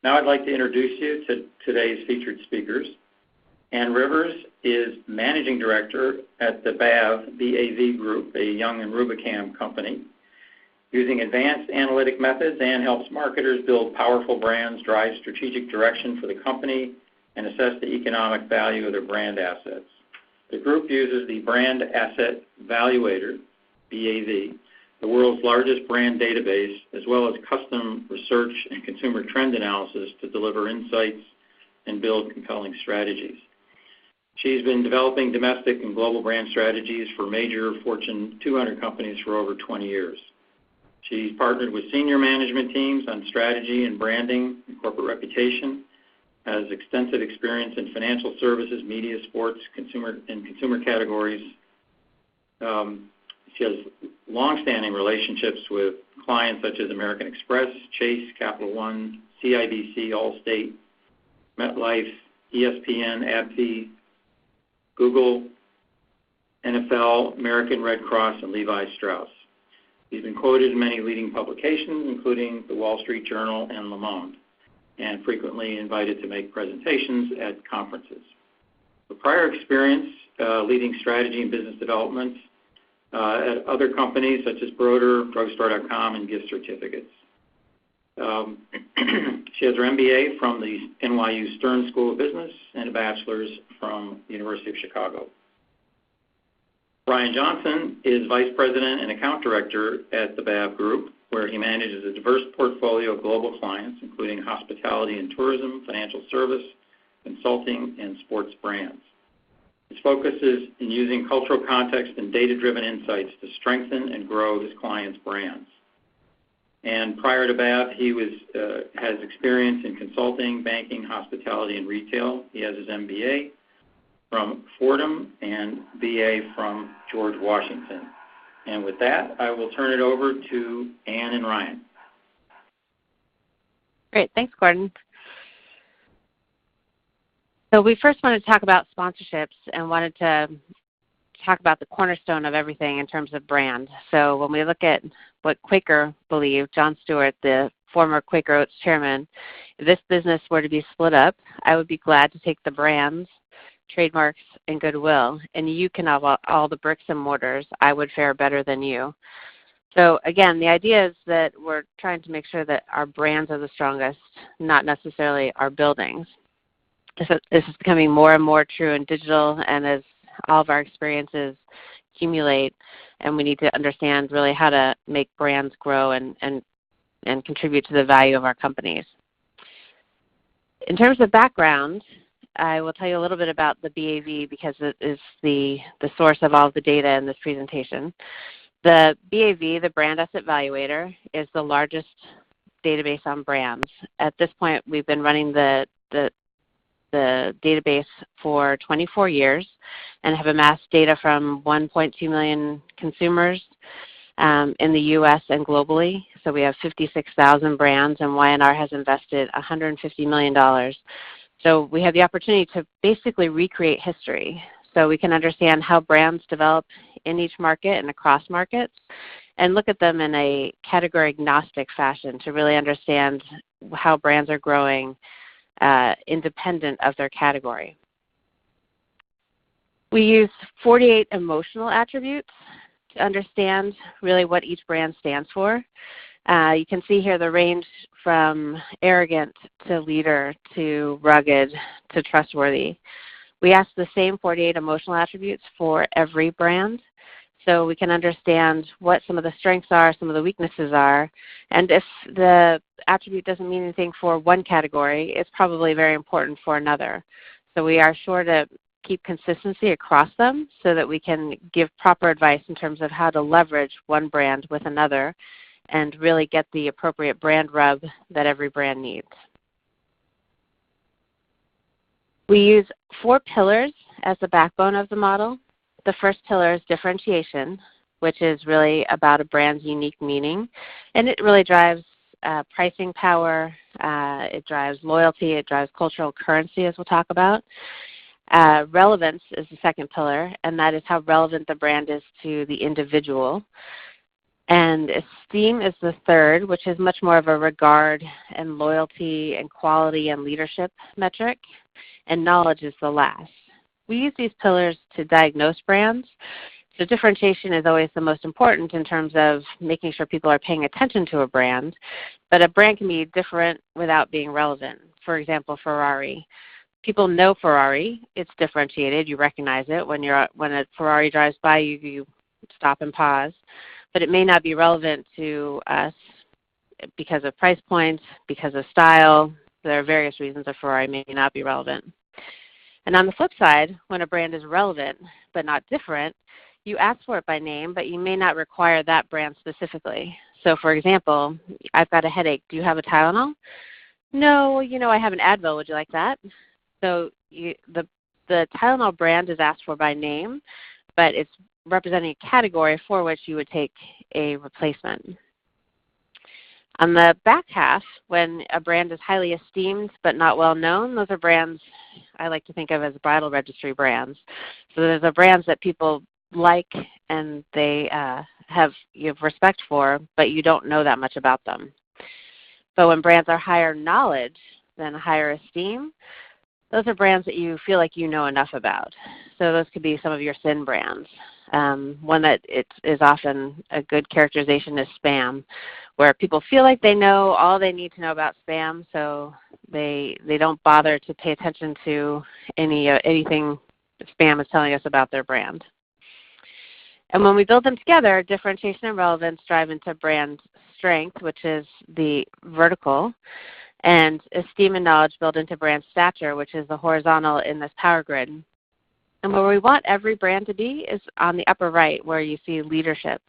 Now I'd like to introduce you to today's featured speakers. Ann Rivers is Managing Director at the BAV Group, a Young and Rubicam company. Using advanced analytic methods, Ann helps marketers build powerful brands, drive strategic direction for the company, and assess the economic value of their brand assets. The group uses the Brand Asset Valuator, BAV, the world's largest brand database, as well as custom research and consumer trend analysis to deliver insights and build compelling strategies. She's been developing domestic and global brand strategies for major Fortune 200 companies for over 20 years. She's partnered with senior management teams on strategy and branding and corporate reputation, has extensive experience in financial services, media, sports, consumer categories. She has long-standing relationships with clients such as American Express, Chase, Capital One, CIBC, Allstate, MetLife, ESPN, AbbVie, Google, NFL, American Red Cross, and Levi Strauss. He's been quoted in many leading publications, including the Wall Street Journal and Le Monde, and frequently invited to make presentations at conferences. With prior experience leading strategy and business development at other companies such as Broder, Drugstore.com, and Gift Certificates. She has her MBA from the NYU Stern School of Business and a bachelor's from the University of Chicago. Brian Johnson is Vice President and Account Director at the BAV Group, where he manages a diverse portfolio of global clients, including hospitality and tourism, financial service, consulting, and sports brands. His focus is in using cultural context and data-driven insights to strengthen and grow his clients' brands. And prior to BAV, he has experience in consulting, banking, hospitality, and retail. He has his MBA from Fordham and BA from George Washington. And with that, I will turn it over to Ann and Ryan. Great. Thanks, Gordon. So we first wanted to talk about sponsorships and wanted to talk about the cornerstone of everything in terms of brand. So when we look at what Quaker believed, Jon Stewart, the former Quaker Oats chairman, if this business were to be split up, I would be glad to take the brands, trademarks, and goodwill, and you can have all the bricks and mortars. I would fare better than you. So again, the idea is that we're trying to make sure that our brands are the strongest, not necessarily our buildings. This is becoming more and more true in digital, and as all of our experiences accumulate, and we need to understand really how to make brands grow and contribute to the value of our companies. In terms of background, I will tell you a little bit about the BAV because it is the source of all of the data in this presentation. The BAV, the Brand Asset Valuator, is the largest database on brands. At this point, we've been running the database for 24 years and have amassed data from 1.2 million consumers in the U.S. and globally. So we have 56,000 brands, and Y&R has invested $150 million. So we have the opportunity to basically recreate history. So we can understand how brands develop in each market and across markets and look at them in a category agnostic fashion to really understand how brands are growing independent of their category. We use 48 emotional attributes to understand really what each brand stands for. You can see here the range from arrogant to leader to rugged to trustworthy. We ask the same 48 emotional attributes for every brand so we can understand what some of the strengths are, some of the weaknesses are, and if the attribute doesn't mean anything for one category, it's probably very important for another. So we are sure to keep consistency across them so that we can give proper advice in terms of how to leverage one brand with another and really get the appropriate brand rub that every brand needs. We use 4 pillars as the backbone of the model. The first pillar is differentiation, which is really about a brand's unique meaning, and it really drives pricing power, it drives loyalty, it drives cultural currency, as we'll talk about. Relevance is the second pillar, and that is how relevant the brand is to the individual. And esteem is the third, which is much more of a regard and loyalty and quality and leadership metric. And knowledge is the last. We use these pillars to diagnose brands. So differentiation is always the most important in terms of making sure people are paying attention to a brand. But a brand can be different without being relevant. For example, Ferrari. People know Ferrari. It's differentiated. You recognize it. When a Ferrari drives by you, you stop and pause. But it may not be relevant to us because of price points, because of style. There are various reasons a Ferrari may not be relevant. And on the flip side, when a brand is relevant but not different, you ask for it by name, but you may not require that brand specifically. So for example, I've got a headache. Do you have a Tylenol? No, I have an Advil. Would you like that? So the Tylenol brand is asked for by name, but it's representing a category for which you would take a replacement. On the back half, when a brand is highly esteemed but not well known, those are brands I like to think of as bridal registry brands. So those are brands that people like and you have respect for, but you don't know that much about them. But when brands are higher knowledge than higher esteem, those are brands that you feel like you know enough about. So those could be some of your sin brands. One that is often a good characterization is spam, where people feel like they know all they need to know about spam, so they don't bother to pay attention to anything spam is telling us about their brand. And when we build them together, differentiation and relevance drive into brand strength, which is the vertical, and esteem and knowledge build into brand stature, which is the horizontal in this power grid. And where we want every brand to be is on the upper right, where you see leadership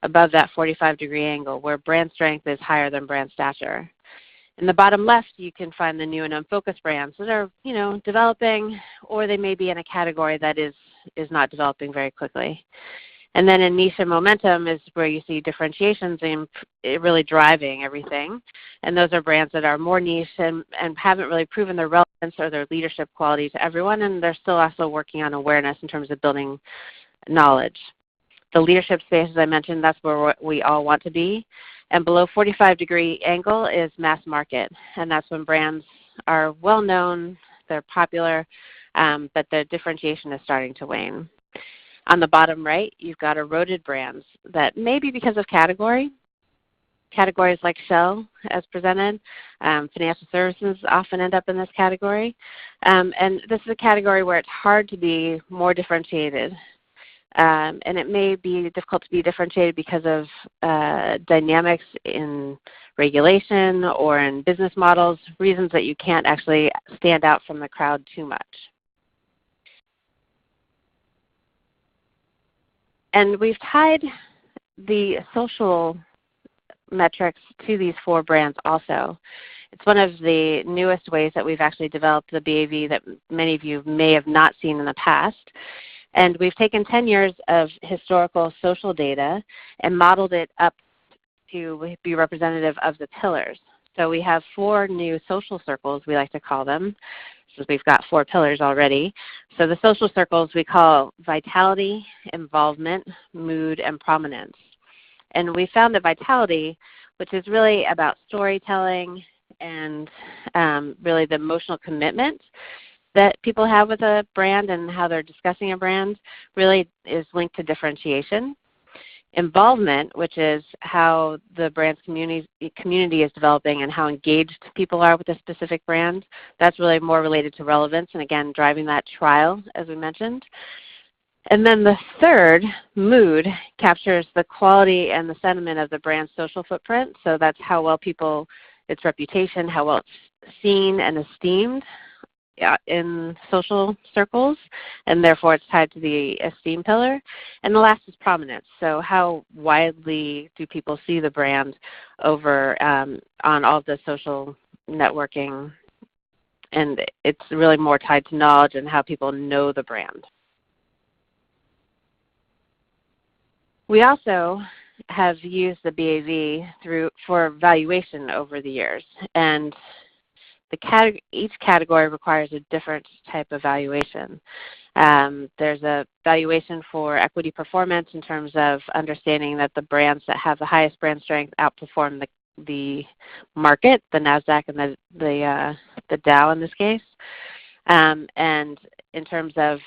above that 45-degree angle, where brand strength is higher than brand stature. In the bottom left, you can find the new and unfocused brands that are, developing, or they may be in a category that is not developing very quickly. And then in niche and momentum is where you see differentiations and really driving everything. And those are brands that are more niche and haven't really proven their relevance or their leadership quality to everyone, and they're still also working on awareness in terms of building knowledge. The leadership space, as I mentioned, that's where we all want to be. And below 45-degree angle is mass market, and that's when brands are well known, they're popular, but the differentiation is starting to wane. On the bottom right, you've got eroded brands that maybe because of categories like Shell as presented, financial services often end up in this category. And this is a category where it's hard to be more differentiated. And it may be difficult to be differentiated because of dynamics in regulation or in business models, reasons that you can't actually stand out from the crowd too much. And we've tied the social metrics to these 4 brands also. It's one of the newest ways that we've actually developed the BAV that many of you may have not seen in the past. And we've taken 10 years of historical social data and modeled it up to be representative of the pillars. So we have 4 new social circles, we like to call them, since we've got 4 pillars already. So the social circles we call vitality, involvement, mood, and prominence. And we found that vitality, which is really about storytelling and really the emotional commitment that people have with a brand and how they're discussing a brand, really is linked to differentiation. Involvement, which is how the brand's community is developing and how engaged people are with a specific brand, that's really more related to relevance and, again, driving that trial, as we mentioned. And then the third, mood, captures the quality and the sentiment of the brand's social footprint. So that's how well its reputation, how well it's seen and esteemed in social circles, and therefore it's tied to the esteem pillar. And the last is prominence. So how widely do people see the brand over on all of the social networking? And it's really more tied to knowledge and how people know the brand. We also have used the BAV for valuation over the years. And each category requires a different type of valuation. There's a valuation for equity performance in terms of understanding that the brands that have the highest brand strength outperform the market, the NASDAQ and the Dow in this case. And in terms of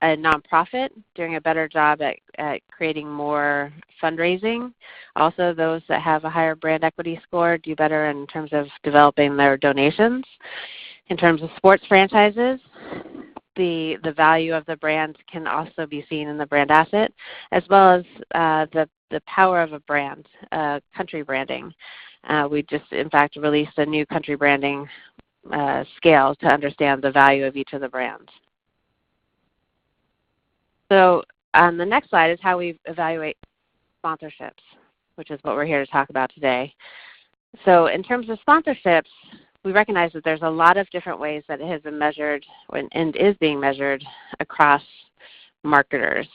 a nonprofit doing a better job at creating more fundraising. Also, those that have a higher brand equity score do better in terms of developing their donations. In terms of sports franchises, the value of the brand can also be seen in the brand asset, as well as the power of a brand, country branding. We just, in fact, released a new country branding scale to understand the value of each of the brands. So on the next slide is how we evaluate sponsorships, which is what we're here to talk about today. So in terms of sponsorships, we recognize that there's a lot of different ways that it has been measured and is being measured across marketers.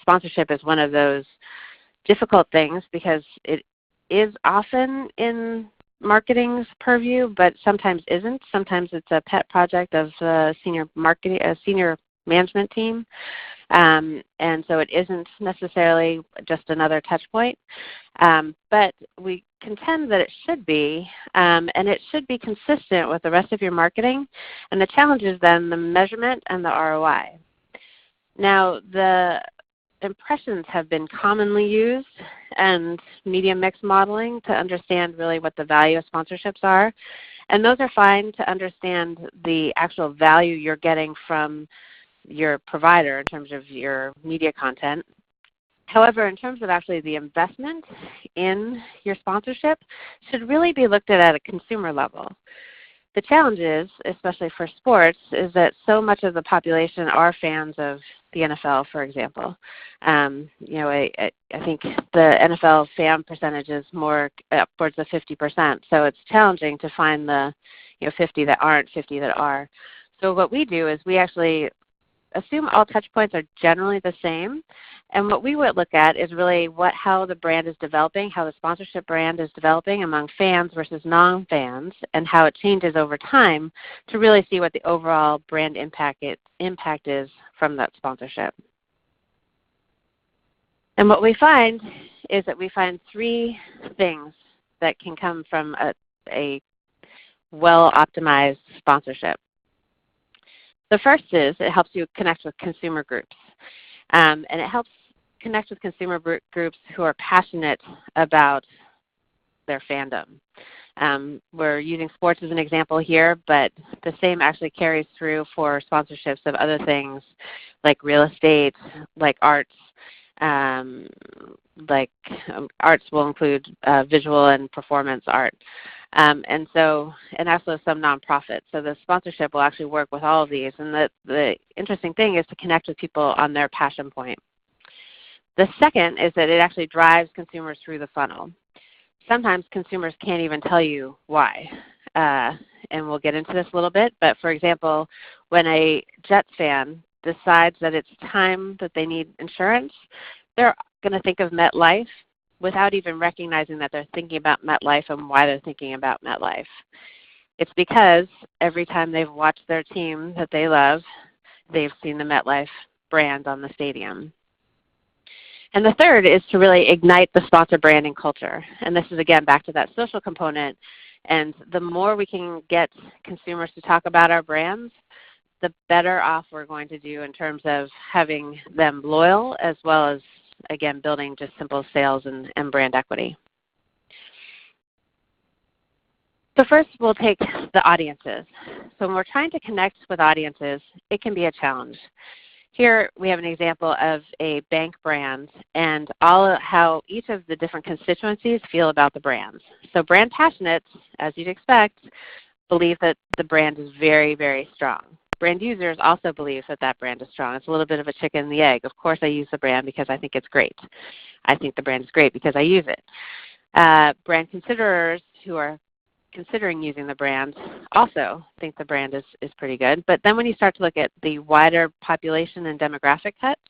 Sponsorship is one of those difficult things because it is often in marketing's purview, but sometimes isn't. Sometimes it's a pet project of a senior management team. And so it isn't necessarily just another touch point. But we contend that it should be, and it should be consistent with the rest of your marketing. And the challenge is then the measurement and the ROI. Now, the impressions have been commonly used and media mix modeling to understand really what the value of sponsorships are. And those are fine to understand the actual value you're getting from your provider in terms of your media content. However, in terms of actually the investment in your sponsorship should really be looked at a consumer level. The challenge is, especially for sports, is that so much of the population are fans of the NFL, for example. I think the NFL fan percentage is more upwards of 50%. So it's challenging to find the 50 that aren't, 50 that are. So what we do is we actually assume all touch points are generally the same. And what we would look at is really how the brand is developing, how the sponsorship brand is developing among fans versus non-fans, and how it changes over time to really see what the overall brand impact is from that sponsorship. And what we find is that we find three things that can come from a well-optimized sponsorship. The first is it helps you connect with consumer groups. And it helps connect with consumer groups who are passionate about their fandom. We're using sports as an example here, but the same actually carries through for sponsorships of other things like real estate, like arts. Arts will include visual and performance art. And also some nonprofits. So the sponsorship will actually work with all of these. And the interesting thing is to connect with people on their passion point. The second is that it actually drives consumers through the funnel. Sometimes consumers can't even tell you why. And we'll get into this a little bit. But for example, when a Jets fan decides that it's time that they need insurance, they're going to think of MetLife without even recognizing that they're thinking about MetLife and why they're thinking about MetLife. It's because every time they've watched their team that they love, they've seen the MetLife brand on the stadium. And the third is to really ignite the sponsor branding culture. And this is, again, back to that social component. And the more we can get consumers to talk about our brands, the better off we're going to do in terms of having them loyal, as well as, again, building just simple sales and brand equity. So first, we'll take the audiences. So when we're trying to connect with audiences, it can be a challenge. Here we have an example of a bank brand and how each of the different constituencies feel about the brands. So brand passionates, as you'd expect, believe that the brand is very, very strong. Brand users also believe that that brand is strong. It's a little bit of a chicken and the egg. Of course I use the brand because I think it's great. I think the brand is great because I use it. Brand considerers who are considering using the brand also think the brand is pretty good. But then when you start to look at the wider population and demographic cuts,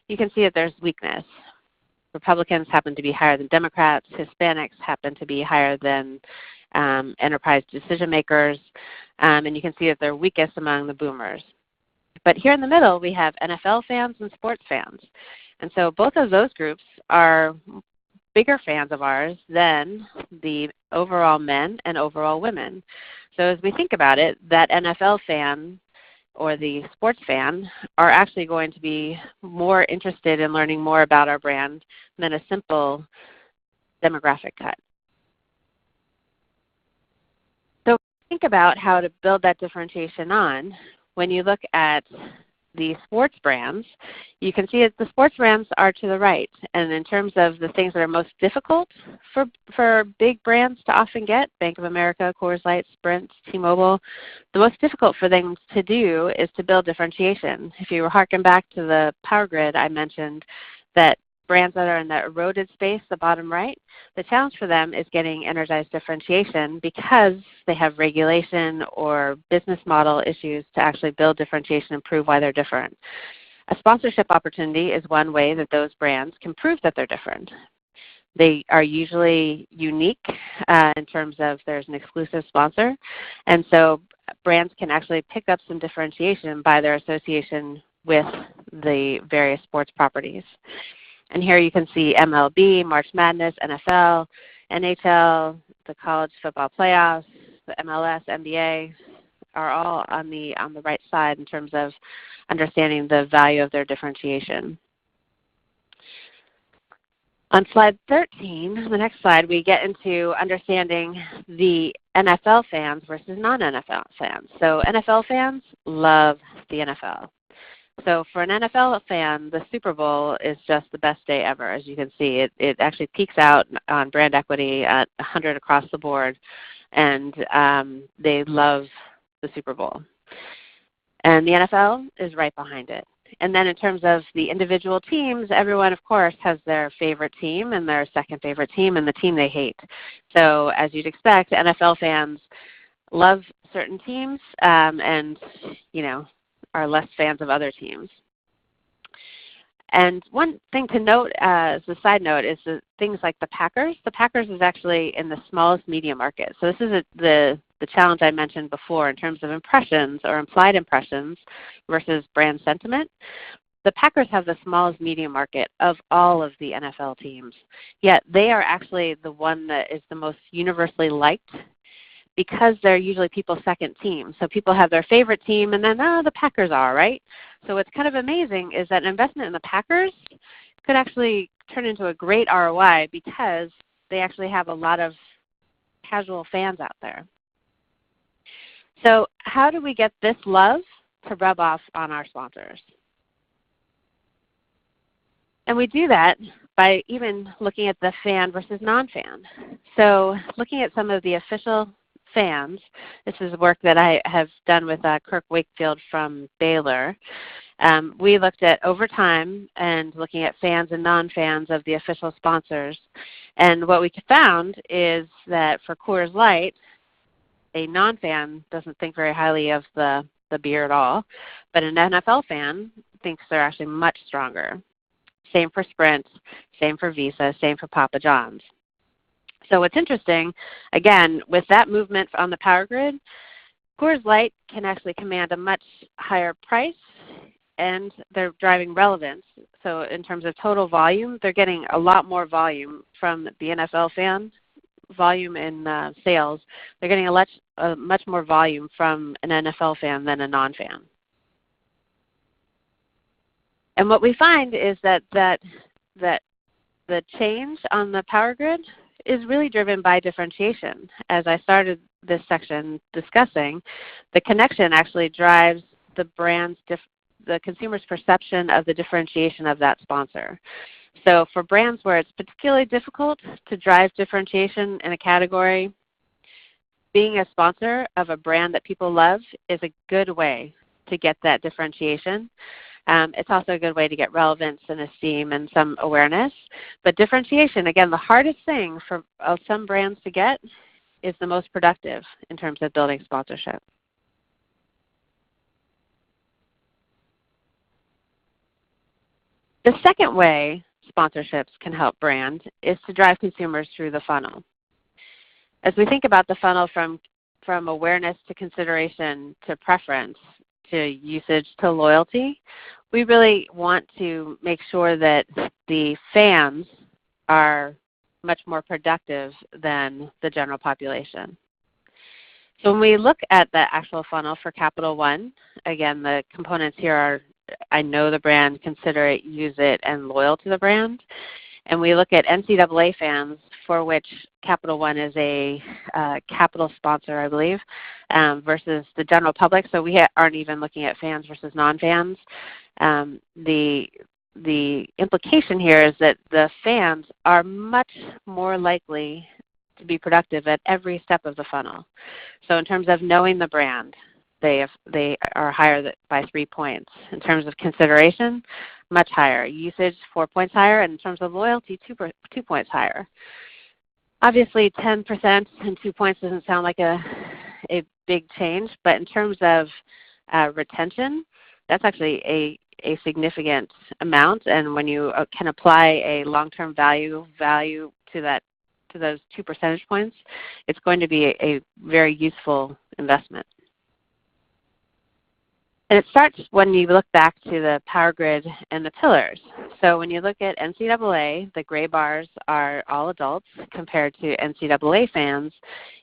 you can see that there's weakness. Republicans happen to be higher than Democrats. Hispanics happen to be higher than enterprise decision makers, and you can see that they're weakest among the boomers. But here in the middle, we have NFL fans and sports fans. And so both of those groups are bigger fans of ours than the overall men and overall women. So as we think about it, that NFL fan or the sports fan are actually going to be more interested in learning more about our brand than a simple demographic cut. So think about how to build that differentiation on. When you look at the sports brands, you can see that the sports brands are to the right. And in terms of the things that are most difficult for big brands to often get, Bank of America, Coors Light, Sprint, T-Mobile, the most difficult for them to do is to build differentiation. If you harken back to the power grid, I mentioned that brands that are in the eroded space, the bottom right, the challenge for them is getting energized differentiation because they have regulation or business model issues to actually build differentiation and prove why they're different. A sponsorship opportunity is one way that those brands can prove that they're different. They are usually unique in terms of there's an exclusive sponsor, and so brands can actually pick up some differentiation by their association with the various sports properties. And here you can see MLB, March Madness, NFL, NHL, the college football playoffs, the MLS, NBA are all on the right side in terms of understanding the value of their differentiation. On slide 13, the next slide, we get into understanding the NFL fans versus non-NFL fans. So NFL fans love the NFL. So for an NFL fan, the Super Bowl is just the best day ever. As you can see, it actually peaks out on brand equity at 100 across the board, and they love the Super Bowl. And the NFL is right behind it. And then in terms of the individual teams, everyone, of course, has their favorite team and their second favorite team and the team they hate. So as you'd expect, NFL fans love certain teams and, are less fans of other teams. And one thing to note as a side note is that things like the Packers. The Packers is actually in the smallest media market. So this is the challenge I mentioned before in terms of impressions or implied impressions versus brand sentiment. The Packers have the smallest media market of all of the NFL teams, yet they are actually the one that is the most universally liked because they're usually people's second team. So people have their favorite team and then, the Packers are, right? So what's kind of amazing is that an investment in the Packers could actually turn into a great ROI because they actually have a lot of casual fans out there. So how do we get this love to rub off on our sponsors? And we do that by even looking at the fan versus non-fan. So looking at some of the official fans. This is work that I have done with Kirk Wakefield from Baylor. We looked at over time and looking at fans and non-fans of the official sponsors. And what we found is that for Coors Light, a non-fan doesn't think very highly of the beer at all, but an NFL fan thinks they're actually much stronger. Same for Sprint, same for Visa, same for Papa John's. So what's interesting, again, with that movement on the power grid, Coors Light can actually command a much higher price, and they're driving relevance. So in terms of total volume, they're getting a lot more volume from the NFL fan, volume in sales. They're getting a much more volume from an NFL fan than a non-fan. And what we find is that the change on the power grid is really driven by differentiation. As I started this section discussing, the connection actually drives the the consumer's perception of the differentiation of that sponsor. So for brands where it's particularly difficult to drive differentiation in a category, being a sponsor of a brand that people love is a good way to get that differentiation. It's also a good way to get relevance and esteem and some awareness. But differentiation, again, the hardest thing for some brands to get is the most productive in terms of building sponsorship. The second way sponsorships can help brands is to drive consumers through the funnel. As we think about the funnel from awareness to consideration to preference to usage to loyalty, we really want to make sure that the fans are much more productive than the general population. So when we look at the actual funnel for Capital One, again, the components here are I know the brand, consider it, use it, and loyal to the brand. And we look at NCAA fans, for which Capital One is a capital sponsor, I believe, versus the general public. So we aren't even looking at fans versus non-fans. The implication here is that the fans are much more likely to be productive at every step of the funnel. So in terms of knowing the brand, they are higher by 3 points. In terms of consideration, much higher. Usage, 4 points higher. And in terms of loyalty, 2 points higher. Obviously, 10% and 2 points doesn't sound like a big change, but in terms of retention, that's actually a significant amount. And when you can apply a long-term value to those 2 percentage points, it's going to be a very useful investment. And it starts when you look back to the power grid and the pillars. So when you look at NCAA, the gray bars are all adults compared to NCAA fans.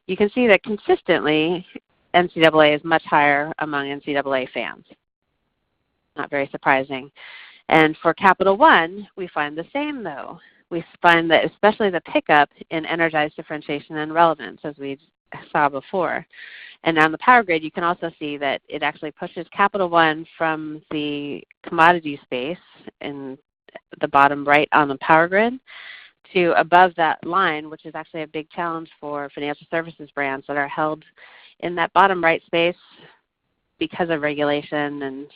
You can see that consistently NCAA is much higher among NCAA fans. Not very surprising. And for Capital One, we find the same though. We find that especially the pickup in energized differentiation and relevance, as we saw before. And on the power grid, you can also see that it actually pushes Capital One from the commodity space in the bottom right on the power grid to above that line, which is actually a big challenge for financial services brands that are held in that bottom right space because of regulation and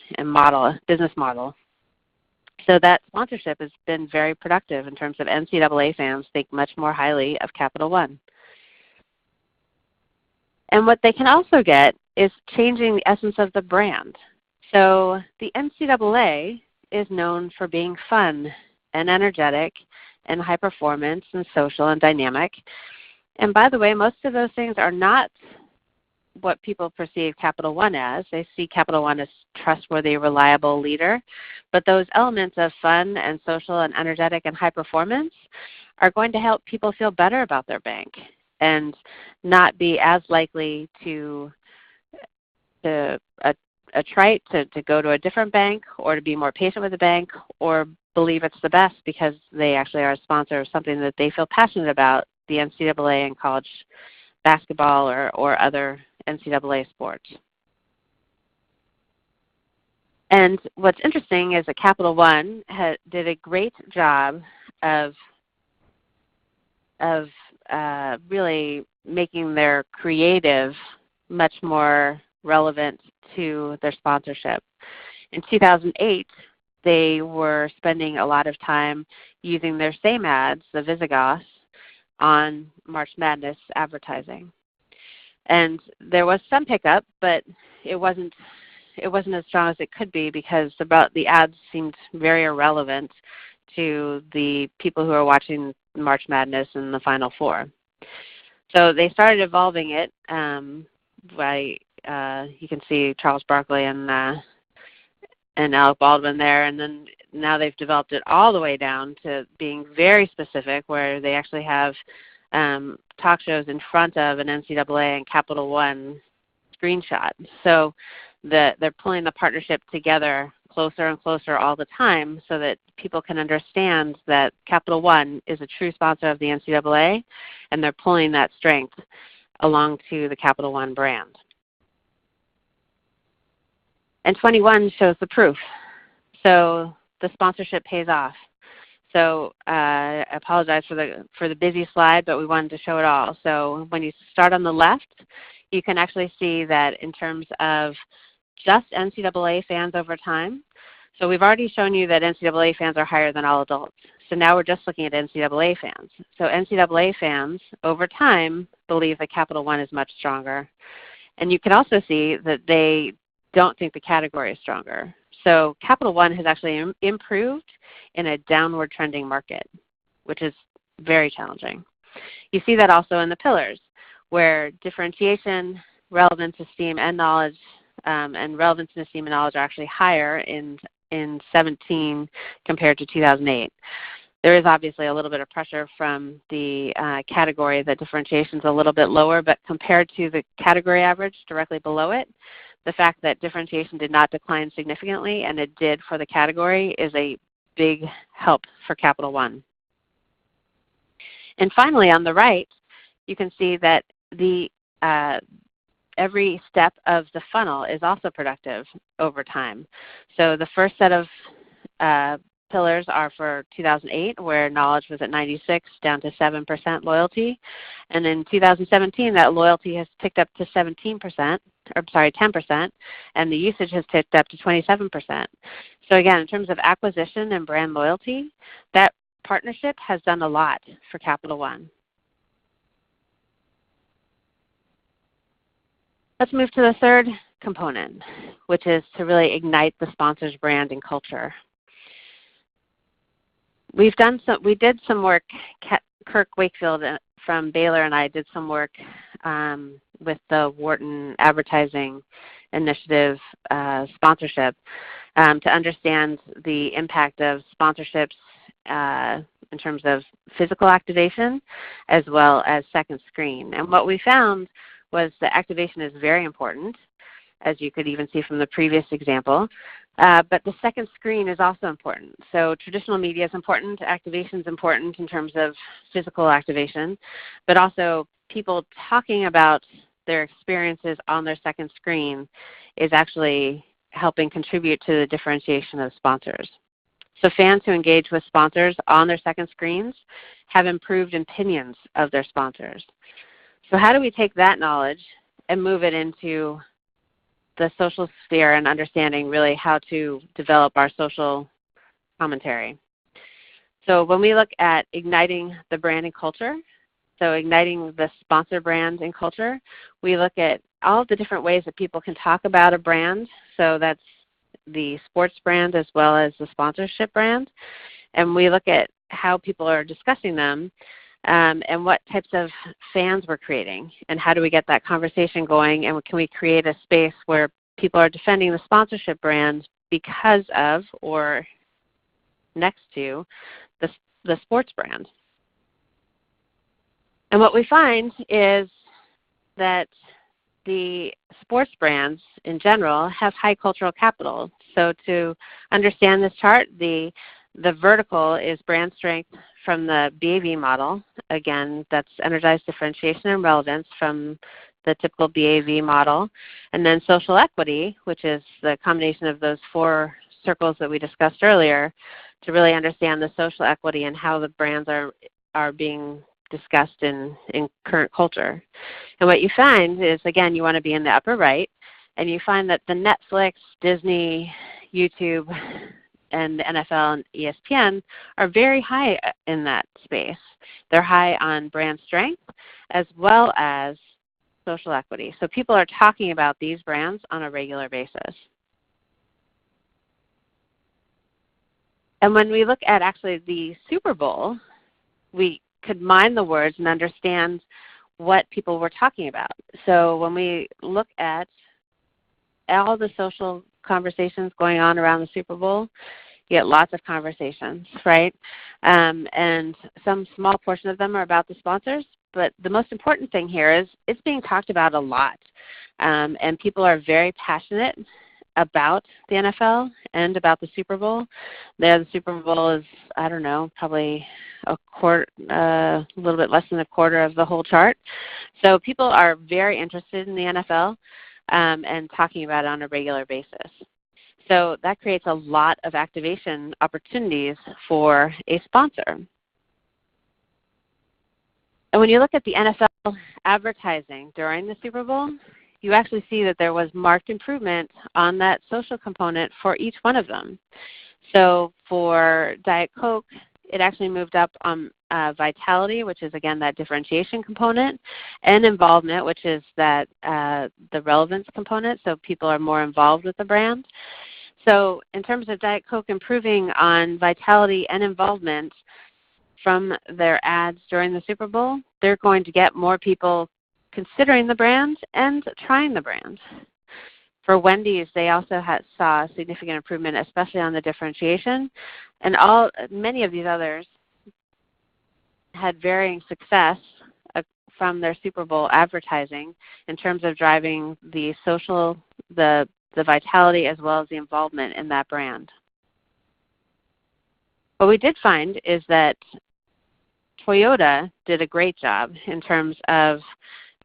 business model. So that sponsorship has been very productive in terms of NCAA fans think much more highly of Capital One. And what they can also get is changing the essence of the brand. So the NCAA is known for being fun and energetic and high performance and social and dynamic. And by the way, most of those things are not what people perceive Capital One as. They see Capital One as trustworthy, reliable leader. But those elements of fun and social and energetic and high performance are going to help people feel better about their bank and not be as likely to attrite to go to a different bank or to be more patient with the bank or believe it's the best because they actually are a sponsor of something that they feel passionate about, the NCAA and college basketball or other NCAA sports. And what's interesting is that Capital One did a great job of really making their creative much more relevant to their sponsorship. In 2008, they were spending a lot of time using their same ads, the Visigoths, on March Madness advertising. And there was some pickup, but it wasn't as strong as it could be because the ads seemed very irrelevant to the people who are watching March Madness and the Final Four. So they started evolving it by, you can see Charles Barkley and Alec Baldwin there, and then now they've developed it all the way down to being very specific where they actually have talk shows in front of an NCAA and Capital One screenshot. So they're pulling the partnership together closer and closer all the time so that people can understand that Capital One is a true sponsor of the NCAA, and they're pulling that strength along to the Capital One brand. And 21 shows the proof. So the sponsorship pays off. So I apologize for the busy slide, but we wanted to show it all. So when you start on the left, you can actually see that in terms of just NCAA fans over time. So we've already shown you that NCAA fans are higher than all adults. So now we're just looking at NCAA fans. So NCAA fans over time believe that Capital One is much stronger. And you can also see that they don't think the category is stronger. So Capital One has actually improved in a downward trending market, which is very challenging. You see that also in the pillars. where differentiation, relevance, esteem, and knowledge, and relevance and esteem and knowledge are actually higher in 17 compared to 2008. There is obviously a little bit of pressure from the category that differentiation is a little bit lower, but compared to the category average directly below it, the fact that differentiation did not decline significantly and it did for the category is a big help for Capital One. And finally, on the right, you can see that the every step of the funnel is also productive over time. So the first set of pillars are for 2008, where knowledge was at 96, down to 7% loyalty. And in 2017, that loyalty has ticked up to 10%, and the usage has ticked up to 27%. So again, in terms of acquisition and brand loyalty, that partnership has done a lot for Capital One. Let's move to the third component, which is to really ignite the sponsor's brand and culture. We did some work. Kirk Wakefield from Baylor and I did some work with the Wharton Advertising Initiative sponsorship to understand the impact of sponsorships in terms of physical activation as well as second screen. And what we found was that activation is very important, as you could even see from the previous example. But the second screen is also important. So traditional media is important, activation is important in terms of physical activation, but also people talking about their experiences on their second screen is actually helping contribute to the differentiation of sponsors. So fans who engage with sponsors on their second screens have improved opinions of their sponsors. So how do we take that knowledge and move it into the social sphere and understanding really how to develop our social commentary? So when we look at igniting the brand and culture, so igniting the sponsor brand and culture, we look at all of the different ways that people can talk about a brand. So that's the sports brand as well as the sponsorship brand. And we look at how people are discussing them and what types of fans we're creating, and how do we get that conversation going, and can we create a space where people are defending the sponsorship brand because of or next to the sports brand. And what we find is that the sports brands in general have high cultural capital. So to understand this chart, the vertical is brand strength from the BAV model. Again, that's energized differentiation and relevance from the typical BAV model. And then social equity, which is the combination of those four circles that we discussed earlier, to really understand the social equity and how the brands are being discussed in current culture. And what you find is, again, you want to be in the upper right, and you find that the Netflix, Disney, YouTube, and the NFL and ESPN are very high in that space. They're high on brand strength as well as social equity. So people are talking about these brands on a regular basis. And when we look at actually the Super Bowl, we could mine the words and understand what people were talking about. So when we look at all the social conversations going on around the Super Bowl, you get lots of conversations, right? And some small portion of them are about the sponsors, but the most important thing here is it's being talked about a lot. And people are very passionate about the NFL and about the Super Bowl. The Super Bowl is, I don't know, probably a little bit less than a quarter of the whole chart. So people are very interested in the NFL and talking about it on a regular basis. So that creates a lot of activation opportunities for a sponsor. And when you look at the NFL advertising during the Super Bowl, you actually see that there was marked improvement on that social component for each one of them. So for Diet Coke, it actually moved up on vitality, which is, again, that differentiation component, and involvement, which is that the relevance component, so people are more involved with the brand. So in terms of Diet Coke improving on vitality and involvement from their ads during the Super Bowl, they're going to get more people considering the brand and trying the brand. For Wendy's, they also saw significant improvement, especially on the differentiation, and many of these others had varying success from their Super Bowl advertising in terms of driving the social, the vitality, as well as the involvement in that brand. What we did find is that Toyota did a great job in terms of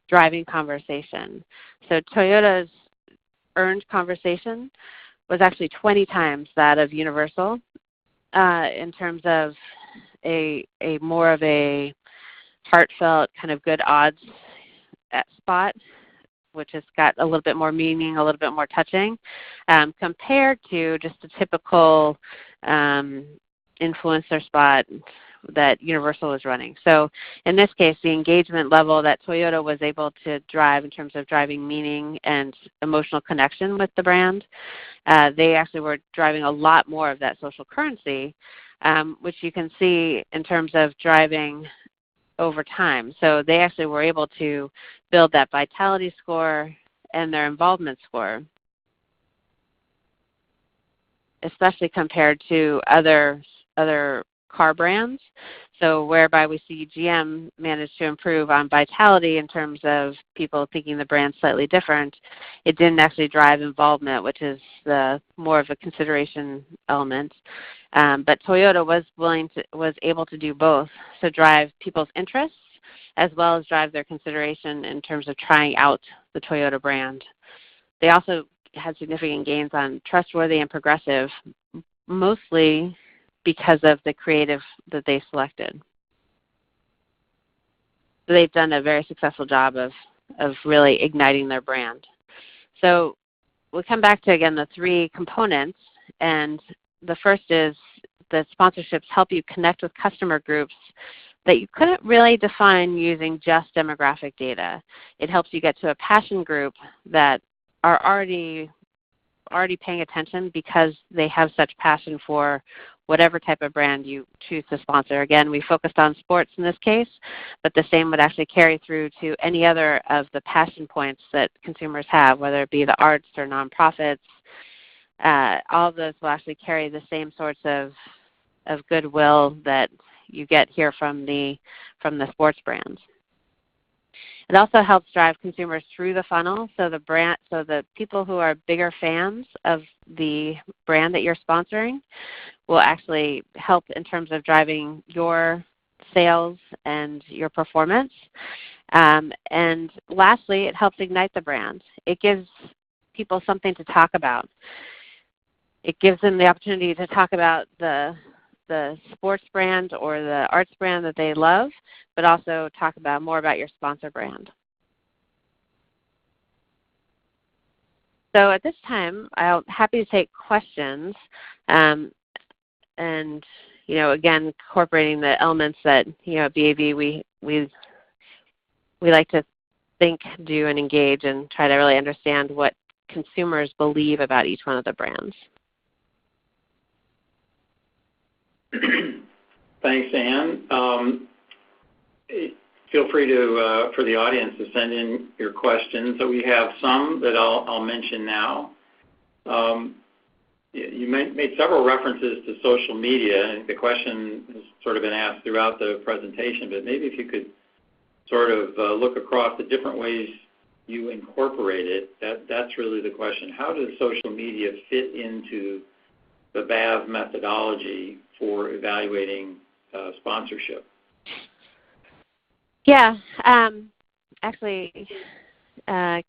driving conversation. So Toyota's earned conversation was actually 20 times that of Universal in terms of a more of a heartfelt, kind of good odds spot, which has got a little bit more meaning, a little bit more touching, compared to just a typical influencer spot that Universal was running. So in this case, the engagement level that Toyota was able to drive in terms of driving meaning and emotional connection with the brand, they actually were driving a lot more of that social currency, which you can see in terms of driving over time. So they actually were able to build that vitality score and their involvement score, especially compared to other car brands. So whereby we see GM managed to improve on vitality in terms of people thinking the brand's slightly different, it didn't actually drive involvement, which is more of a consideration element. But Toyota was able to do both, so drive people's interests as well as drive their consideration in terms of trying out the Toyota brand. They also had significant gains on trustworthy and progressive, mostly because of the creative that they selected. So they've done a very successful job of really igniting their brand. So we'll come back to, again, the three components. And the first is that sponsorships help you connect with customer groups that you couldn't really define using just demographic data. It helps you get to a passion group that are already paying attention because they have such passion for whatever type of brand you choose to sponsor. Again, we focused on sports in this case, but the same would actually carry through to any other of the passion points that consumers have, whether it be the arts or nonprofits. All of those will actually carry the same sorts of goodwill that you get here from the sports brands. It also helps drive consumers through the funnel, so the people who are bigger fans of the brand that you're sponsoring will actually help in terms of driving your sales and your performance. And lastly, it helps ignite the brand. It gives people something to talk about. It gives them the opportunity to talk about the sports brand or the arts brand that they love, but also talk more about your sponsor brand. So at this time, I'm happy to take questions, and again, incorporating the elements that at BAV we like to think, do, and engage, and try to really understand what consumers believe about each one of the brands. Thanks, Anne. Feel free to, for the audience, to send in your questions. So we have some that I'll mention now. You made several references to social media, and the question has sort of been asked throughout the presentation, but maybe if you could sort of look across the different ways you incorporate it, that's really the question. How does social media fit into the BAV methodology for evaluating sponsorship? Yeah, actually, Ryan,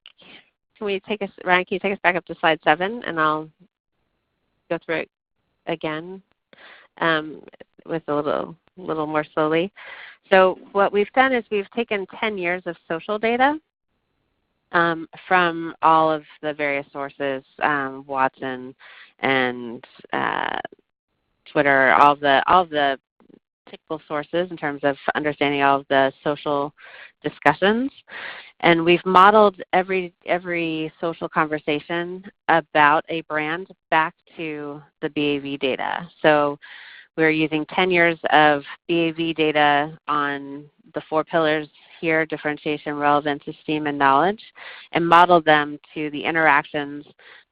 can you take us back up to slide 7, and I'll go through it again with a little more slowly. So what we've done is we've taken 10 years of social data from all of the various sources, Watson and Twitter, all of the typical sources in terms of understanding all of the social discussions. And we've modeled every social conversation about a brand back to the BAV data. So we're using 10 years of BAV data on the 4 pillars peer, differentiation, relevance, esteem, and knowledge, and model them to the interactions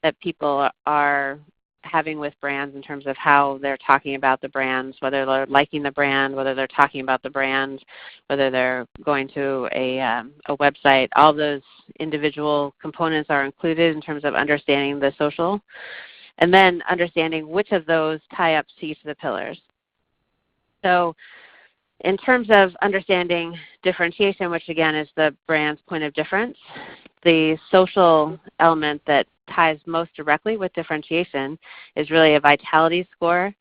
that people are having with brands in terms of how they're talking about the brands, whether they're liking the brand, whether they're talking about the brand, whether they're going to a website. All those individual components are included in terms of understanding the social, and then understanding which of those tie up to each of the pillars. So in terms of understanding differentiation, which again is the brand's point of difference, the social element that ties most directly with differentiation is really a vitality score,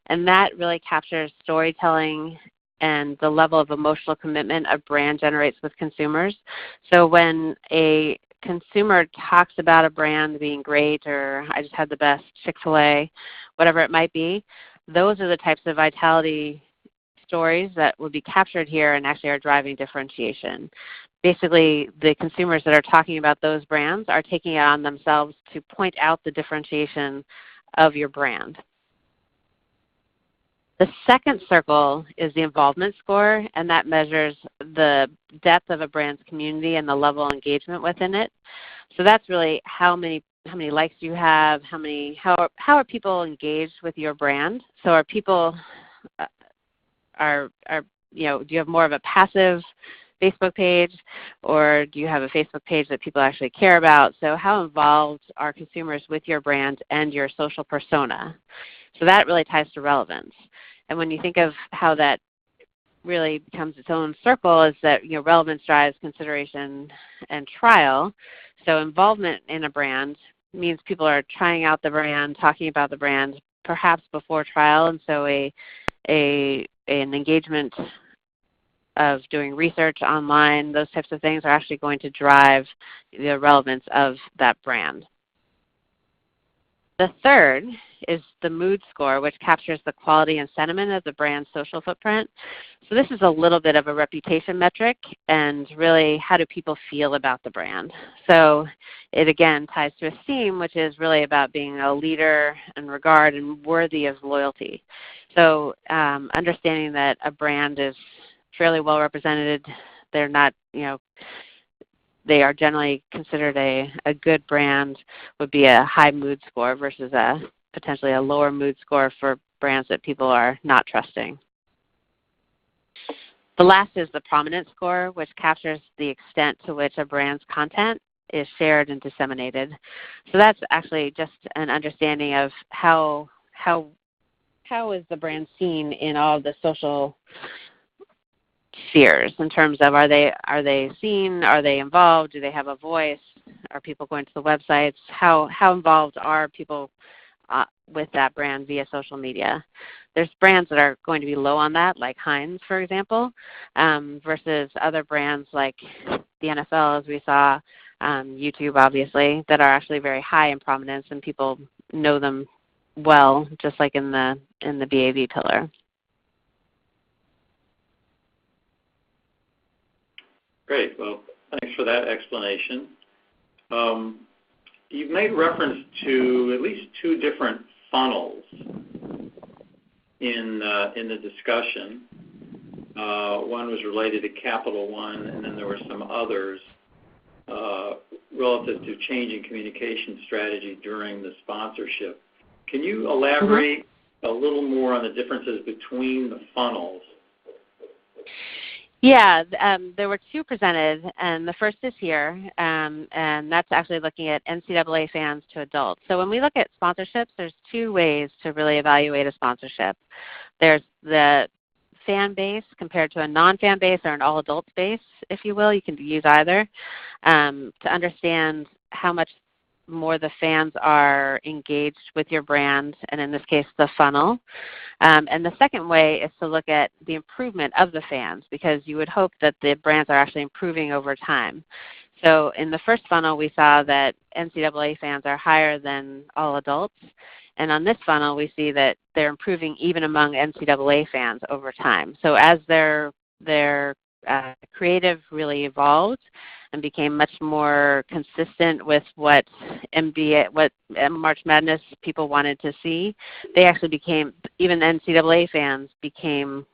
and that really captures storytelling and the level of emotional commitment a brand generates with consumers. So when a consumer talks about a brand being great, or I just had the best Chick-fil-A, whatever it might be, those are the types of vitality stories that will be captured here and actually are driving differentiation. Basically, the consumers that are talking about those brands are taking it on themselves to point out the differentiation of your brand. The second circle is the involvement score, and that measures the depth of a brand's community and the level of engagement within it. So that's really how many likes you have, how are people engaged with your brand. So are people do you have more of a passive Facebook page, or do you have a Facebook page that people actually care about? So how involved are consumers with your brand and your social persona? So that really ties to relevance. And when you think of how that really becomes its own circle, is that relevance drives consideration and trial. So involvement in a brand means people are trying out the brand, talking about the brand, perhaps before trial, and so an engagement of doing research online, those types of things are actually going to drive the relevance of that brand. The third is the mood score, which captures the quality and sentiment of the brand's social footprint. So this is a little bit of a reputation metric, and really how do people feel about the brand. So it again ties to esteem, which is really about being a leader and regard and worthy of loyalty. So understanding that a brand is fairly well represented, they're not, they are generally considered a good brand, would be a high mood score versus potentially a lower mood score for brands that people are not trusting. The last is the prominence score, which captures the extent to which a brand's content is shared and disseminated. So that's actually just an understanding of how is the brand seen in all of the social spheres, in terms of are they seen, are they involved, do they have a voice, are people going to the websites, how involved are people with that brand via social media. There's brands that are going to be low on that, like Heinz, for example, versus other brands like the NFL, as we saw, YouTube, obviously, that are actually very high in prominence, and people know them well, just like in the BAV pillar. Great. Well, thanks for that explanation. You've made reference to at least two different funnels in the discussion. One was related to Capital One, and then there were some others relative to changing communication strategy during the sponsorship. Can you elaborate a little more on the differences between the funnels? Yeah, there were two presented, and the first is here, and that's actually looking at NCAA fans to adults. So when we look at sponsorships, there's two ways to really evaluate a sponsorship. There's the fan base compared to a non-fan base or an all-adult base, if you will. You can use either to understand how much more the fans are engaged with your brand, and in this case, the funnel. And the second way is to look at the improvement of the fans, because you would hope that the brands are actually improving over time. So in the first funnel, we saw that NCAA fans are higher than all adults. And on this funnel, we see that they're improving even among NCAA fans over time. So as their creative really evolved and became much more consistent with what March Madness people wanted to see, they actually became, even NCAA fans became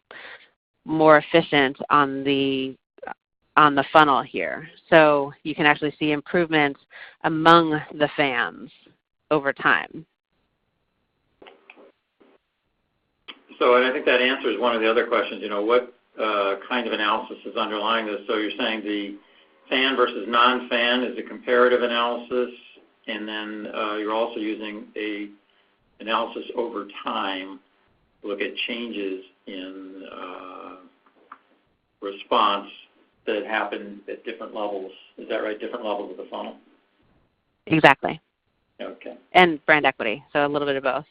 more efficient on the on the funnel here. So you can actually see improvements among the fans over time. So, and I think that answers one of the other questions, what kind of analysis is underlying this? So you're saying the fan versus non-fan is a comparative analysis, and then you're also using a analysis over time to look at changes in response that happen at different levels. Is that right? Different levels of the funnel? Exactly. Okay. And brand equity, so a little bit of both.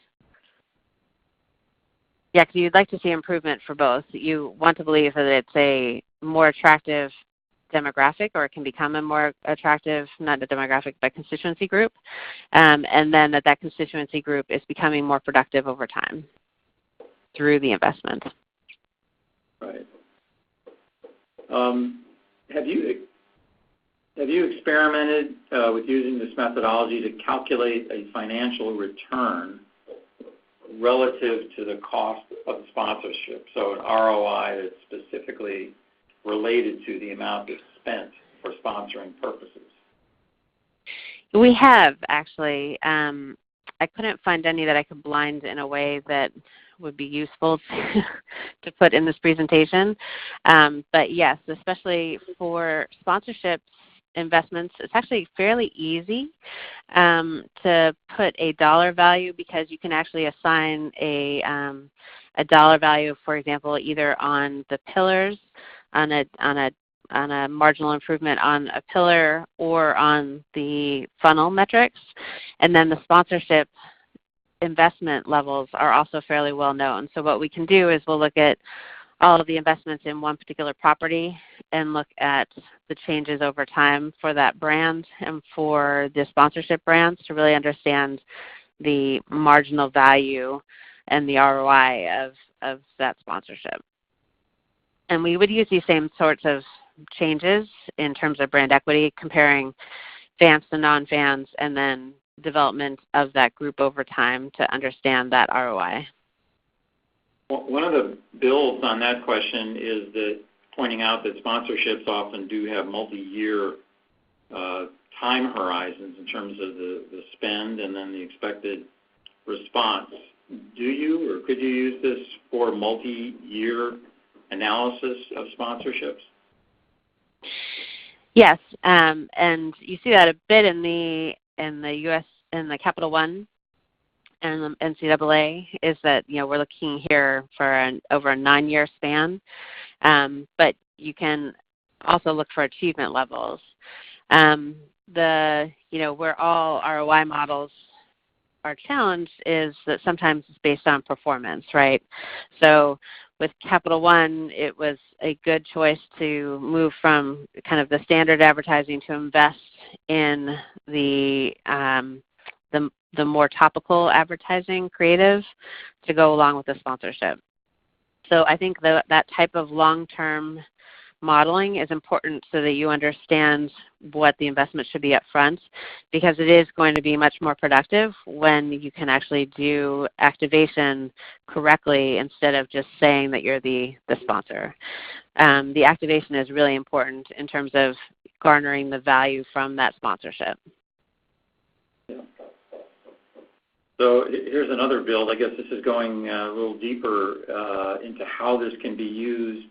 Yeah, because you'd like to see improvement for both. You want to believe that it's a more attractive demographic, or it can become a more attractive, not a demographic, but constituency group, and then that constituency group is becoming more productive over time through the investment. Right. Have you experimented with using this methodology to calculate a financial return relative to the cost of sponsorship? So an ROI that's specifically related to the amount that's spent for sponsoring purposes. We have, actually. I couldn't find any that I could blind in a way that would be useful to put in this presentation. But yes, especially for sponsorships investments, it's actually fairly easy to put a dollar value, because you can actually assign a dollar value, for example, either on the pillars, on a marginal improvement on a pillar, or on the funnel metrics. And then the sponsorship investment levels are also fairly well known. So what we can do is we'll look at all of the investments in one particular property and look at the changes over time for that brand and for the sponsorship brands to really understand the marginal value and the ROI of that sponsorship. And we would use these same sorts of changes in terms of brand equity, comparing fans to non-fans, and then development of that group over time to understand that ROI. One of the builds on that question is that pointing out that sponsorships often do have multi-year time horizons in terms of the spend and then the expected response. Do you or could you use this for multi-year analysis of sponsorships? Yes, and you see that a bit in the U.S. in the Capital One and the NCAA, is that we're looking here for over a 9-year span, but you can also look for achievement levels. Where all ROI models are challenged is that sometimes it's based on performance, right? So with Capital One, it was a good choice to move from kind of the standard advertising to invest in the more topical advertising creative to go along with the sponsorship. So I think that type of long-term modeling is important so that you understand what the investment should be up front, because it is going to be much more productive when you can actually do activation correctly instead of just saying that you're the sponsor. The activation is really important in terms of garnering the value from that sponsorship. Yeah. So here's another build. I guess this is going a little deeper into how this can be used,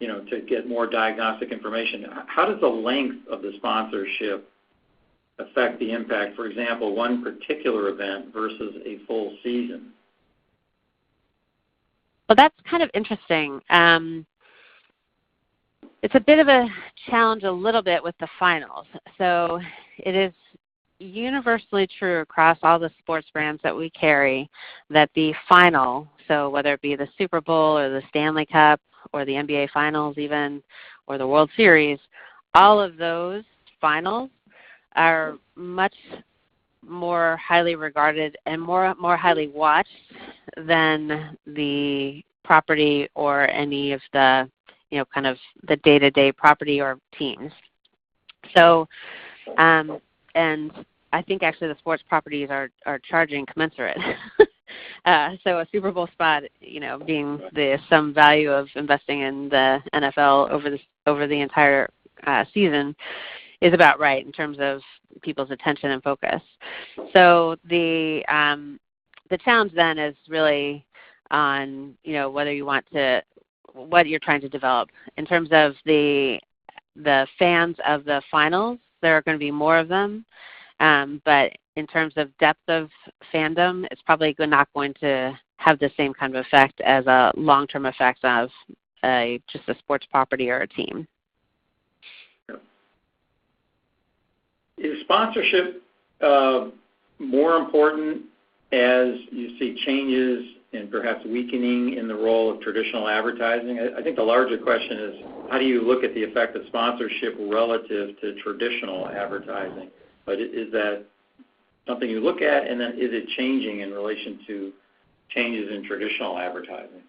to get more diagnostic information. How does the length of the sponsorship affect the impact? For example, one particular event versus a full season. Well, that's kind of interesting. It's a bit of a challenge a little bit with the finals. So it is universally true across all the sports brands that we carry that the final, so whether it be the Super Bowl or the Stanley Cup or the NBA Finals even, or the World Series, all of those finals are much more highly regarded and more highly watched than the property or any of the, kind of the day-to-day property or teams. So, and I think actually the sports properties are charging commensurate. So a Super Bowl spot, being some value of investing in the NFL over the entire season is about right in terms of people's attention and focus. So the challenge then is really on whether you want to, what you're trying to develop in terms of the fans of the finals. There are going to be more of them, but in terms of depth of fandom, it's probably not going to have the same kind of effect as a long-term effect of just a sports property or a team. Is sponsorship more important as you see changes and perhaps weakening in the role of traditional advertising? I think the larger question is, how do you look at the effect of sponsorship relative to traditional advertising? But is that something you look at, and then is it changing in relation to changes in traditional advertising?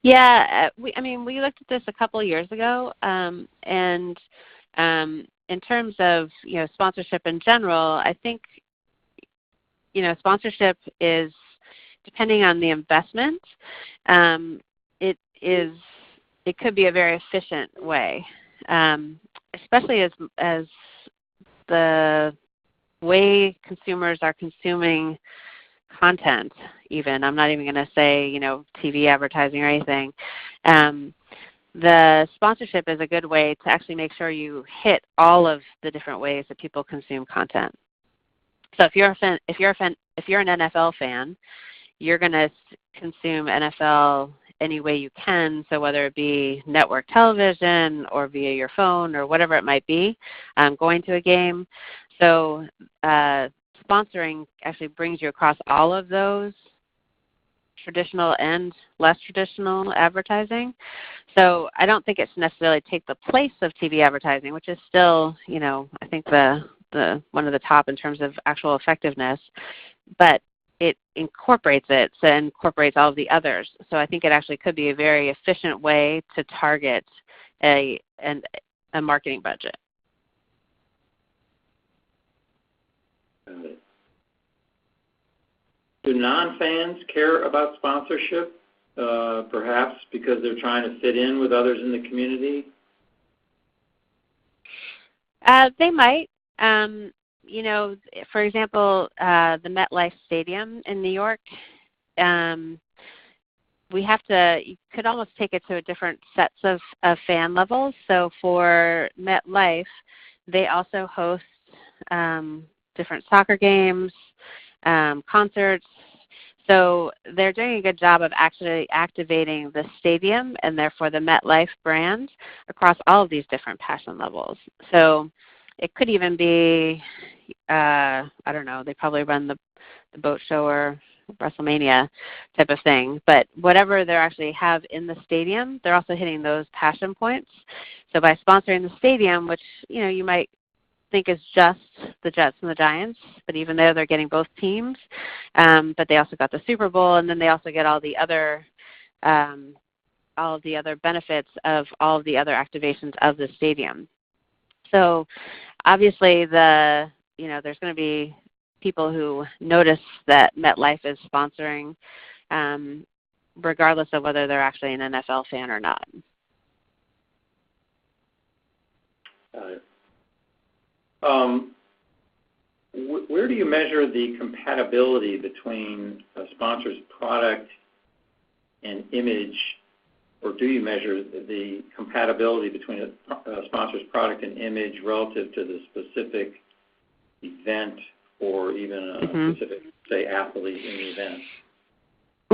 Yeah, we looked at this a couple of years ago, and in terms of sponsorship in general, I think sponsorship is, depending on the investment, it could be a very efficient way, especially as the way consumers are consuming content. Even I'm not even going to say TV advertising or anything. The sponsorship is a good way to actually make sure you hit all of the different ways that people consume content. So if you're an NFL fan, you're going to consume NFL any way you can. So whether it be network television or via your phone or whatever it might be, going to a game. So sponsoring actually brings you across all of those, traditional and less traditional advertising. So I don't think it's necessarily take the place of TV advertising, which is still, I think the one of the top in terms of actual effectiveness, but it incorporates it, so it incorporates all of the others. So I think it actually could be a very efficient way to target a marketing budget. Do non-fans care about sponsorship, perhaps because they're trying to fit in with others in the community? They might. For example, the MetLife Stadium in New York, you could almost take it to a different sets of fan levels. So for MetLife, they also host different soccer games, concerts. So they're doing a good job of actually activating the stadium and therefore the MetLife brand across all of these different passion levels. So it could even be, I don't know, they probably run the boat show or WrestleMania type of thing. But whatever they actually have in the stadium, they're also hitting those passion points. So by sponsoring the stadium, which you might think is just the Jets and the Giants, but even there they're getting both teams. But they also got the Super Bowl, and then they also get all of the other benefits of all of the other activations of the stadium. So obviously there's going to be people who notice that MetLife is sponsoring, regardless of whether they're actually an NFL fan or not. Where do you measure the compatibility between a sponsor's product and image, or do you measure the compatibility between a sponsor's product and image relative to the specific event or even a specific, say, athlete in the event?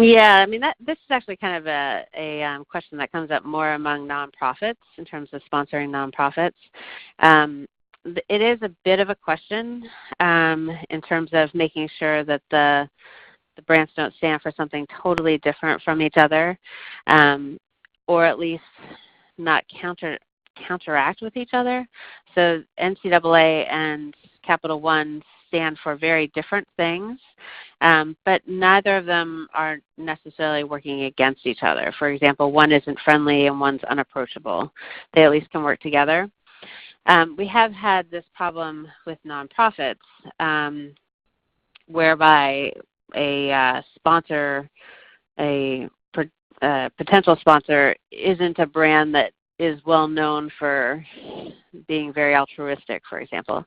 Yeah, this is actually kind of a question that comes up more among nonprofits in terms of sponsoring nonprofits. It is a bit of a question in terms of making sure that the brands don't stand for something totally different from each other, or at least not counteract with each other. So NCAA and Capital One stand for very different things, but neither of them are necessarily working against each other. For example, one isn't friendly and one's unapproachable. They at least can work together. We have had this problem with nonprofits whereby a potential sponsor isn't a brand that is well known for being very altruistic, for example.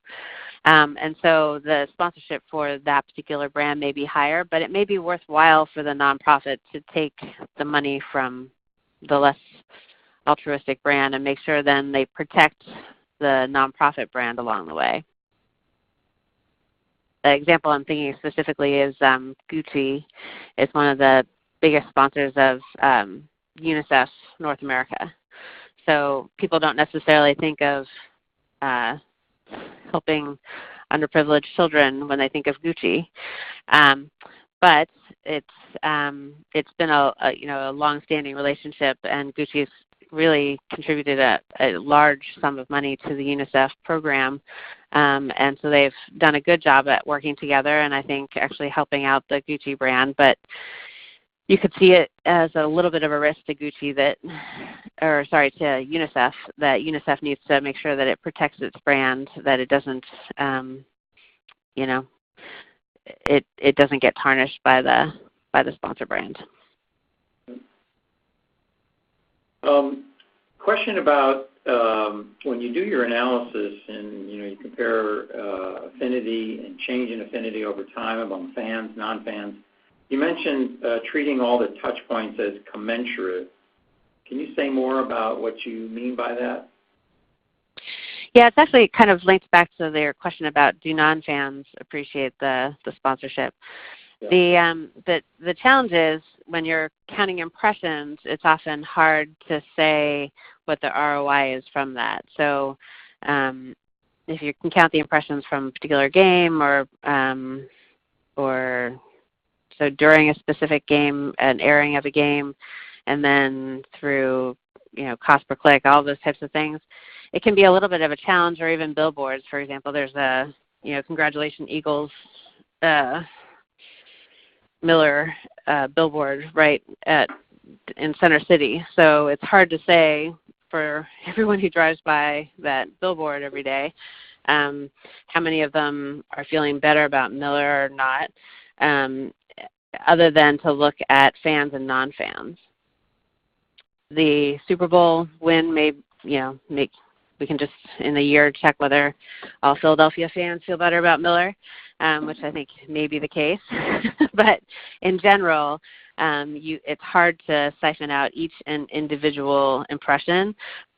And so the sponsorship for that particular brand may be higher, but it may be worthwhile for the nonprofit to take the money from the less altruistic brand and make sure then they protect the nonprofit brand along the way. The example I'm thinking specifically is Gucci. It's one of the biggest sponsors of UNICEF North America. So people don't necessarily think of helping underprivileged children when they think of Gucci, but it's been a long-standing relationship, and Gucci's really contributed a large sum of money to the UNICEF program, and so they've done a good job at working together, and I think actually helping out the Gucci brand. But you could see it as a little bit of a risk to Gucci to UNICEF, that UNICEF needs to make sure that it protects its brand, that it doesn't, it doesn't get tarnished by the sponsor brand. Question about when you do your analysis and you compare affinity and change in affinity over time among fans, non-fans. You mentioned treating all the touch points as commensurate. Can you say more about what you mean by that? Yeah, it's actually kind of linked back to their question about do non-fans appreciate the sponsorship. Yeah. The challenge is when you're counting impressions, it's often hard to say what the ROI is from that. So if you can count the impressions from a particular game or so during a specific game, an airing of a game, and then through cost per click, all those types of things, it can be a little bit of a challenge. Or even billboards, for example. There's a congratulations Eagles Miller billboard right in Center City. So it's hard to say for everyone who drives by that billboard every day how many of them are feeling better about Miller or not, other than to look at fans and non-fans. The Super Bowl win may, we can just in a year check whether all Philadelphia fans feel better about Miller, which I think may be the case. But in general, it's hard to siphon out each individual impression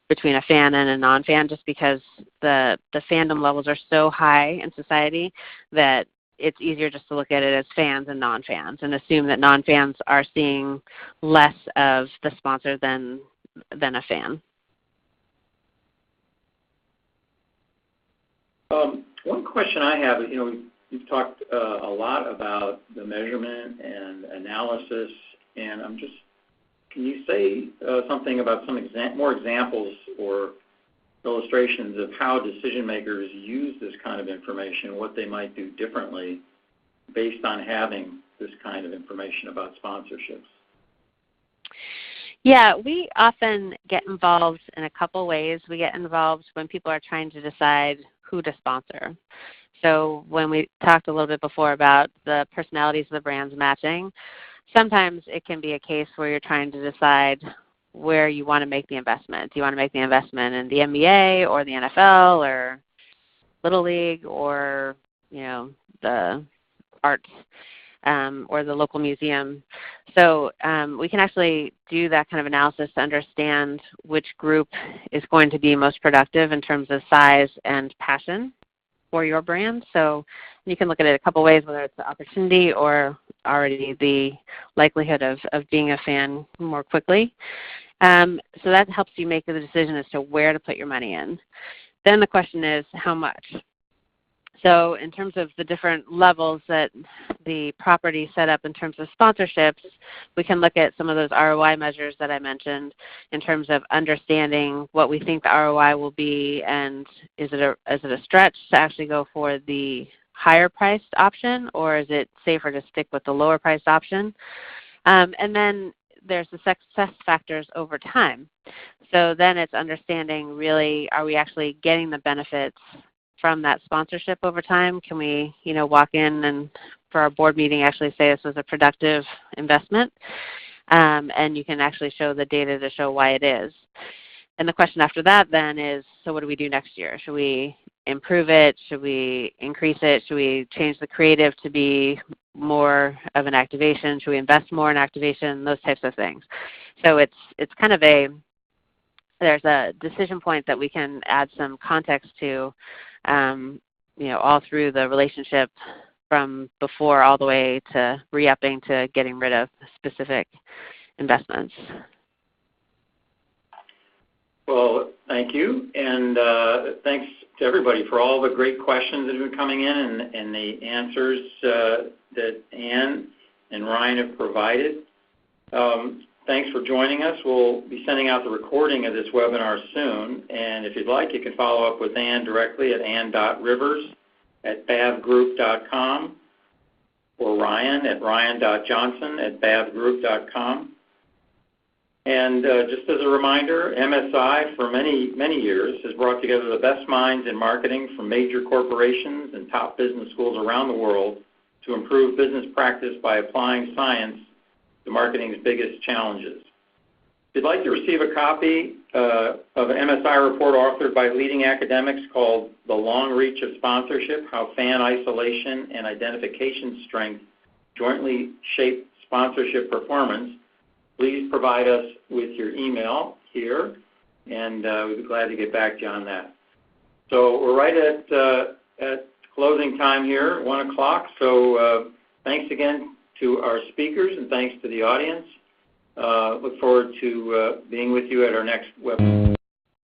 between a fan and a non-fan, just because the fandom levels are so high in society that it's easier just to look at it as fans and non-fans and assume that non-fans are seeing less of the sponsor than a fan. One question I have is, you've talked a lot about the measurement and analysis, and can you say something about some more examples or illustrations of how decision makers use this kind of information, what they might do differently based on having this kind of information about sponsorships? Yeah, we often get involved in a couple ways. We get involved when people are trying to decide who to sponsor. So when we talked a little bit before about the personalities of the brands matching, sometimes it can be a case where you're trying to decide where you want to make the investment. Do you want to make the investment in the NBA or the NFL or Little League or the arts or the local museum? So we can actually do that kind of analysis to understand which group is going to be most productive in terms of size and passion for your brand. So you can look at it a couple ways, whether it's the opportunity or already the likelihood of being a fan more quickly. So that helps you make the decision as to where to put your money in. Then the question is how much. So in terms of the different levels that the property set up in terms of sponsorships, we can look at some of those ROI measures that I mentioned in terms of understanding what we think the ROI will be, and is it a stretch to actually go for the higher priced option, or is it safer to stick with the lower priced option? And then there's the success factors over time. So then it's understanding really, are we actually getting the benefits from that sponsorship over time? Can we, walk in and for our board meeting actually say this was a productive investment? And you can actually show the data to show why it is. And the question after that then is, so what do we do next year? Should we improve it? Should we increase it? Should we change the creative to be more of an activation? Should we invest more in activation? Those types of things. So it's kind of there's a decision point that we can add some context to, all through the relationship from before all the way to re-upping to getting rid of specific investments. Well, thank you, and thanks to everybody for all the great questions that have been coming in and the answers that Ann and Ryan have provided. Thanks for joining us. We'll be sending out the recording of this webinar soon, and if you'd like, you can follow up with Ann directly at ann.rivers@bavgroup.com or Ryan at ryan.johnson@bavgroup.com. And just as a reminder, MSI for many, many years has brought together the best minds in marketing from major corporations and top business schools around the world to improve business practice by applying science to marketing's biggest challenges. If you'd like to receive a copy of an MSI report authored by leading academics called The Long Reach of Sponsorship, How Fan Isolation and Identification Strength Jointly Shape Sponsorship Performance, please provide us with your email here, and we'd be glad to get back to you on that. So we're right at closing time here, 1 o'clock, so thanks again to our speakers, and thanks to the audience. Look forward to being with you at our next webinar.